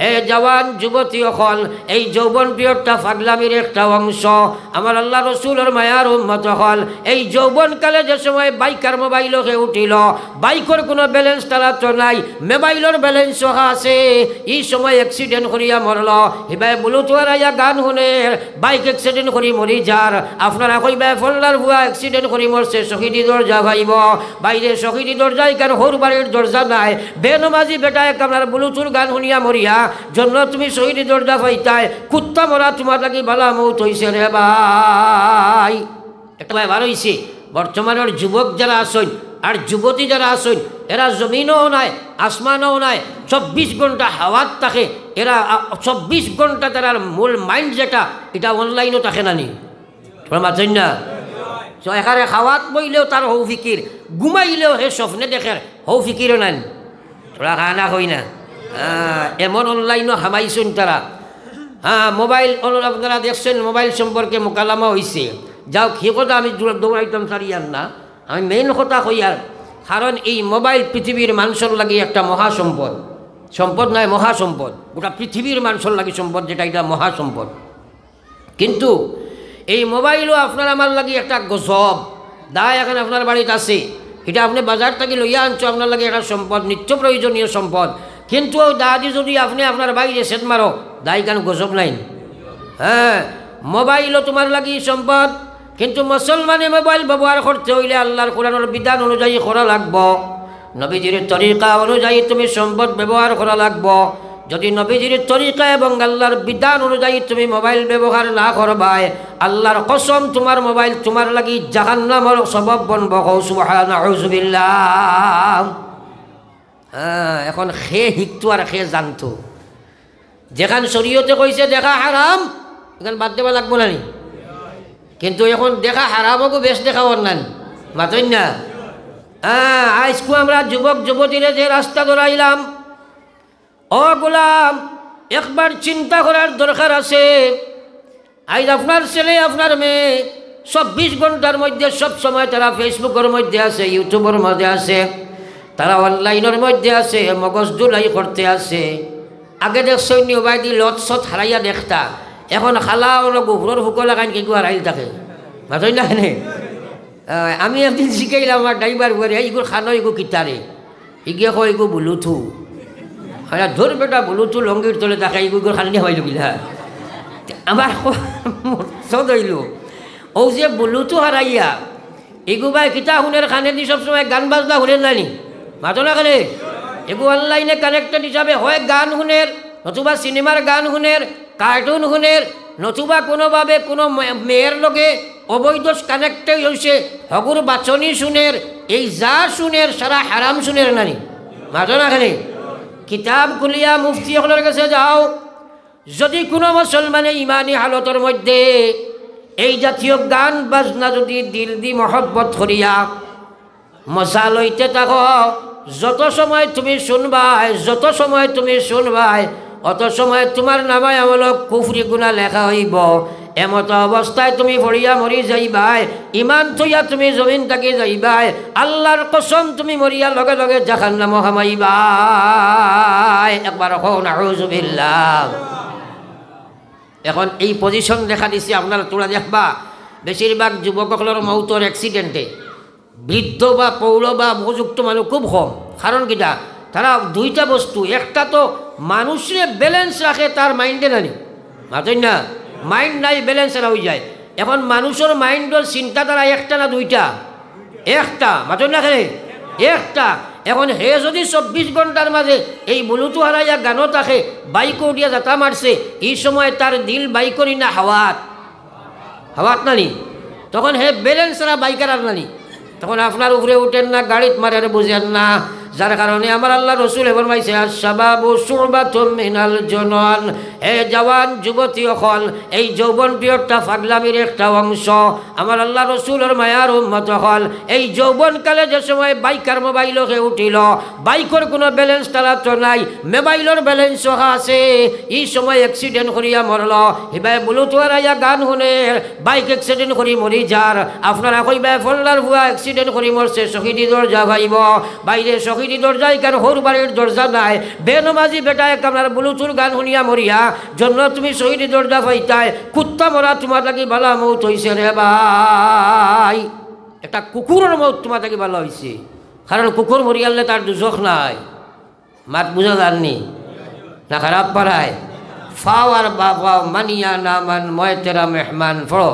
হে জওয়ান যুবতী হল এই যৌবন পিরিয়ডটা পাগলামির একটা অংশ আমার আল্লাহ রসুলের মায়ার উম্মত হল এই যৌবনকালে যে সময় বাইকার মোবাইলকে উঠিল বাইকের কোনো ব্যালেন্স তারা তো নাই মোবাইলের ব্যালেন্স আছে এই সময় অ্যাক্সিডেন্ট করিয়া মরল হিবাই ব্লুটুথ আইয়া গান শুনে বাইক অ্যাক্সিডেন্ট করি মরি যার আপনারা কইবা ফল্লার ভুয়া অ্যাক্সিডেন্ট করি মরছে শহীদি দরজা ভাইব বাইরে শহীদি দরজায় কেন হোর বাড়ির দরজা নাই বেনমাজি বেটায় আপনার ব্লুটুথ গান শুনিয়া মরিয়া জন্য তুমি শহীদি দরজা পাইতাই কুত্তা মরা তোমার লাগি বালা মৌত হইছে রে ভাই একটা ভাই ভালো হইছে বর্তমানের যুবক যারা আসেন আর যুবতী যারা আসেন এরা জমিনও নাই আসমানও নাই 24 ঘন্টা হাওয়াত থাকে এরা 24 ঘন্টা তার মূল মাইন্ড যেটা এটা অনলাইনও থাকে না নি তোমরা মাছেন না তো এখানে খাওয়াত বইলেও তার হৌ ফিকির ঘুমাইলেও হে স্বপ্নে দেখে হৌ ফিকিরও নেন তোরা খানা হই না এমন অনলাইনও হামাইছেন তারা মোবাইল আপনারা দেখছেন মোবাইল সম্পর্কে মোকালামা হয়েছে যাও সে কথা আমি দৌড়াইতাম সারিয়ার না আমি মেইন কথা কই আর কারণ এই মোবাইল পৃথিবীর মানুষের লাগে একটা মহাসম্পদ সম্পদ নয় মহাসম্পদ গোটা পৃথিবীর মানুষের লাগে সম্পদ যেটা এটা মহাসম্পদ কিন্তু এই মোবাইলও আপনার আমার লাগে একটা গজব দায় এখন আপনার বাড়িতে আছে এটা আপনি বাজার থেকে লইয়া আনছো আপনার লাগে একটা সম্পদ নিত্য প্রয়োজনীয় সম্পদ কিন্তু দাদি যদি আপনি আপনার বাইরে সেট মারো দায় কেন গজব নাই হ্যাঁ মোবাইলও তোমার লাগি সম্পদ কিন্তু মুসলমানে মোবাইল ব্যবহার করতে হইলে আল্লাহর কোরআনের বিধান অনুযায়ী করা লাগবো নবীজির তরিকা অনুযায়ী তুমি সম্পদ ব্যবহার করা লাগবো যদি নবীজির তরিকা এবং আল্লাহর বিধান অনুযায়ী তুমি মোবাইল ব্যবহার না করবাই আল্লাহর কসম তোমার মোবাইল তোমার লাগি জাহান্নামের সবব বনব সুবহানাল্লাহ এখন খে শিখতো আর খে জানতো যেখান শরীয়তে কইছে দেখা হারাম এখান বাদ দেওয়া লাগবো না নি কিন্তু এখন দেখা হারামকে বেশ দেখাও না মাতই না আজকু আমরা যুবক যুবতীরা যে রাস্তা ধরাইলাম ও গোলাম একবার চিন্তা করার দরকার আছে আজ আপনার ছেলে আপনার মেয়ে 24 ঘন্টার মধ্যে সব সময় তারা ফেসবুকের মধ্যে আছে ইউটিউবের মধ্যে আছে তারা অনলাইনের মধ্যে আছে মগজ দুলাই করতে আছে আগে দেখছেন নিবাইদি লত সত হারাইয়া দেখতা এখন খালা হলো গোবরের হুকো লাগান কি হারাইল থাকে মাতই না এনে আমি একদিন শিখাইলাম আমার ড্রাইভার ঘরে এইগুলো খানো এগু কিতারে ইগে কয় এগু বুলুথু হ্যাঁ ধর বেটা বুলুথু লঙ্গির তলে থাকে এগুলো খানি হইল গিলা আমার সদ হইল ও যে বুলুথু হারাইয়া এগু ভাই কিতা শুনের খানে দি সবসময় গান বাজনা শুনেন নানি মাতো না খানে এগু অনলাইনে কানেক্টেড হিসাবে হয় গান শুনের নতুবা সিনেমার গান শুনের কার্টুন শুনের নতুবা কোনোভাবে কোনো মেয়ের লগে অবৈধ কানেক্টেড হয়েছে হগুর বাচনি শুনের এই যা শুনের সারা হারাম শুনের নানি মাতো না খানে কিতাব খুলিয়া মুফতি সকলের কাছে যাও যদি কোনো মুসলমানে ইমানি হালতের মধ্যে এই জাতীয় গান বাজনা যদি দিল দি মহব্বত করিয়া মজা লইতে থাকো যত সময় তুমি শুনবাই অত সময় তোমার নামায় আমলক কুফরি গুনাহ লেখা হইব এমত অবস্থায় তুমি ভরিয়া মরি যাইবাই ইমান থইয়া তুমি জমিন থাকি যাইবাই আল্লাহর কসম তুমি মরিয়া লগে লগে জাহান্নাম হামাইবাই একবার নাউযু বিল্লাহ এখন এই পজিশন দেখা দিছে আপনারা তোরা দেখবা বেশিরভাগ যুবকসকলের মৌতর অ্যাক্সিডেন্টে বৃদ্ধ বা পৌর বা উপযুক্ত মানুষ খুব কম কারণ কিটা তারা দুইটা বস্তু একটা তো মানুষের ব্যালেন্স রাখে তার মাইন্ডে নানি মাতই না মাইন্ড নাই ব্যালেন্স হয়ে যায় এখন মানুষের মাইন্ডের চিন্তাধারা একটা না দুইটা একটা মাতই না খেলে একটা এখন হে যদি 24 ঘন্টার মাঝে এই বুলুটু হারাইয়া গানও থাকে বাইকও দিয়া যাতা মারছে এই সময় তার দিল বাইকরি না হাওয়াত নানি তখন হে ব্যালেন্স রা বাইকার আর নানি তখন আপনার উপরে উঠেন না গাড়িত মারে বুঝেন না যার কারণে আমার আল্লাহ রসুল ফরমাইছে আশ-শাবাবু শুবাতুম মিনাল জুনুন হে জওয়ান যুবতী হল এই যৌবন পিরিয়ডটা পাগলামির একটা অংশ আমার আল্লাহ রসুলের মায়ার উম্মত হল এই যৌবনকালে যে সময় বাইকার মোবাইলকে উঠিল বাইকের কোনো ব্যালেন্স তারা তো নাই মোবাইলের ব্যালেন্স আছে এই সময় অ্যাক্সিডেন্ট করিয়া মরল হিবাই ব্লুটুথ আইয়া গান শুনে বাইক অ্যাক্সিডেন্ট করি মরি যার আপনারা কইবা ফল্লার ভুয়া অ্যাক্সিডেন্ট করি মরছে শহীদি দরজা ভাইব বাইরে শহীদ শহীদি দরজায় কেন হোর বাড়ির দরজা নাই বেনমাজি বেটায় কামনার বুলুচুর গান শুনিয়া মরিয়া জন্য তুমি শহীদি দরজা পাইতায় কুত্তা মরা তোমার লাগি বালা মৌত হইছে রে ভাই একটা কুকুরের মৌত তোমার লাগি ভালো হয়েছে কারণ কুকুর মরিয়ালে তার দুজখ নাই মাত বুঝা যাননি না খারাপ পারায় ফাও আর বাবা মানিয়া না মান ময় তেরা মেহমান ফড়ো